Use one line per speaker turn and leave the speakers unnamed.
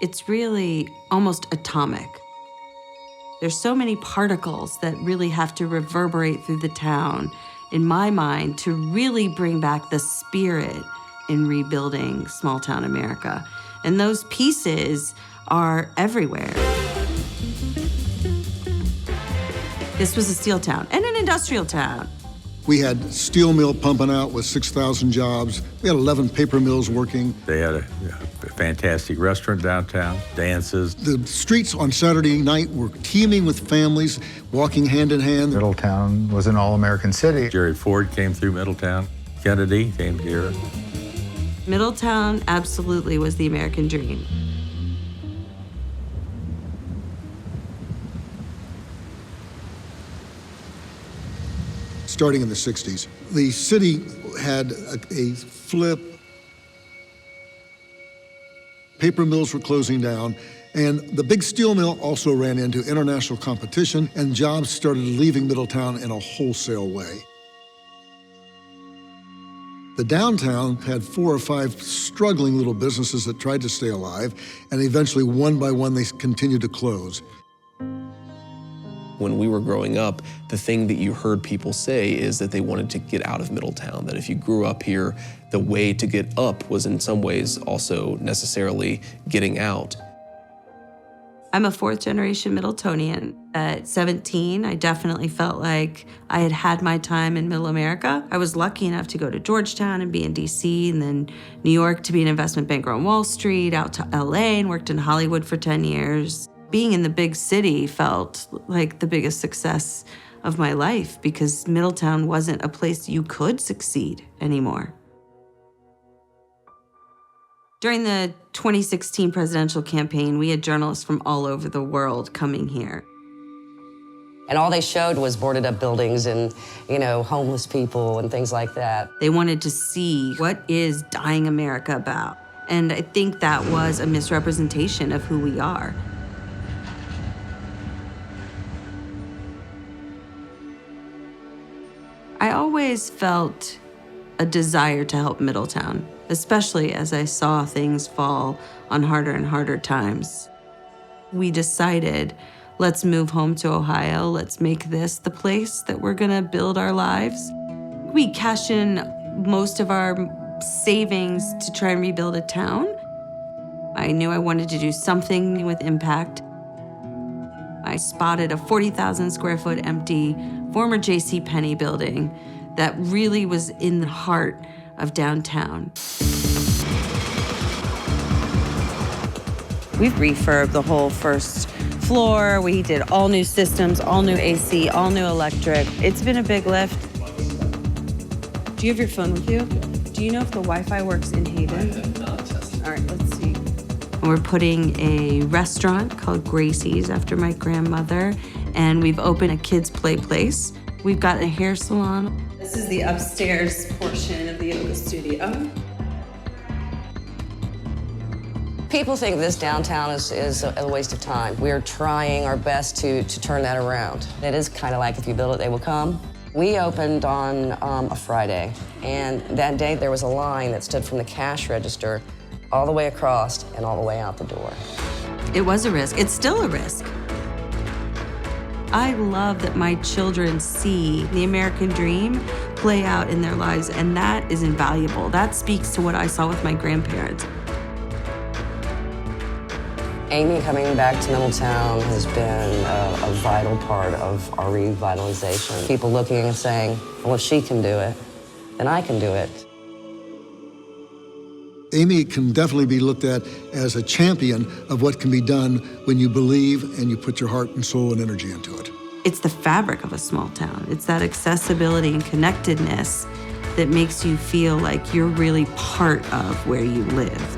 It's really almost atomic. There's so many particles that really have to reverberate through the town, in my mind, to really bring back the spirit in rebuilding small-town America. And those pieces are everywhere. This was a steel town and an industrial town.
We had a steel mill pumping out with 6,000 jobs. We had 11 paper mills working.
They had a fantastic restaurant downtown, dances.
The streets on Saturday night were teeming with families walking hand in hand.
Middletown was an all-American city.
Jerry Ford came through Middletown. Kennedy came here.
Middletown absolutely was the American dream.
Starting in the 60s, the city had a flip. Paper mills were closing down, and the big steel mill also ran into international competition, and jobs started leaving Middletown in a wholesale way. The downtown had 4 or 5 struggling little businesses that tried to stay alive, and eventually, one by one, they continued to close.
When we were growing up, the thing that you heard people say is that they wanted to get out of Middletown, that if you grew up here, the way to get up was in some ways also necessarily getting out.
I'm a 4th-generation Middletonian. At 17, I definitely felt like I had had my time in Middle America. I was lucky enough to go to Georgetown and be in DC, and then New York to be an investment banker on Wall Street, out to LA and worked in Hollywood for 10 years. Being in the big city felt like the biggest success of my life because Middletown wasn't a place you could succeed anymore. During the 2016 presidential campaign, we had journalists from all over the world coming here.
And all they showed was boarded up buildings and, homeless people and things like that.
They wanted to see what is dying America about. And I think that was a misrepresentation of who we are. I always felt a desire to help Middletown, especially as I saw things fall on harder and harder times. We decided, let's move home to Ohio. Let's make this the place that we're gonna build our lives. We cashed in most of our savings to try and rebuild a town. I knew I wanted to do something with impact. I spotted a 40,000 square foot empty former JCPenney building that really was in the heart of downtown. We've refurbed the whole first floor. We did all new systems, all new AC, all new electric. It's been a big lift. Do you have your phone with you? Do you know if the Wi-Fi works in Haven? All right, let's see. We're putting a restaurant called Gracie's after my grandmother, and we've opened a kids' play place. We've got a hair salon. This is the upstairs portion of the yoga studio.
People think this downtown is a waste of time. We're trying our best to turn that around. It is kind of like if you build it, they will come. We opened on a Friday, and that day there was a line that stood from the cash register all the way across and all the way out the door.
It was a risk. It's still a risk. I love that my children see the American dream play out in their lives, and that is invaluable. That speaks to what I saw with my grandparents.
Amy coming back to Middletown has been a vital part of our revitalization. People looking and saying, well, if she can do it, then I can do it.
Amy can definitely be looked at as a champion of what can be done when you believe and you put your heart and soul and energy into it.
It's the fabric of a small town. It's that accessibility and connectedness that makes you feel like you're really part of where you live.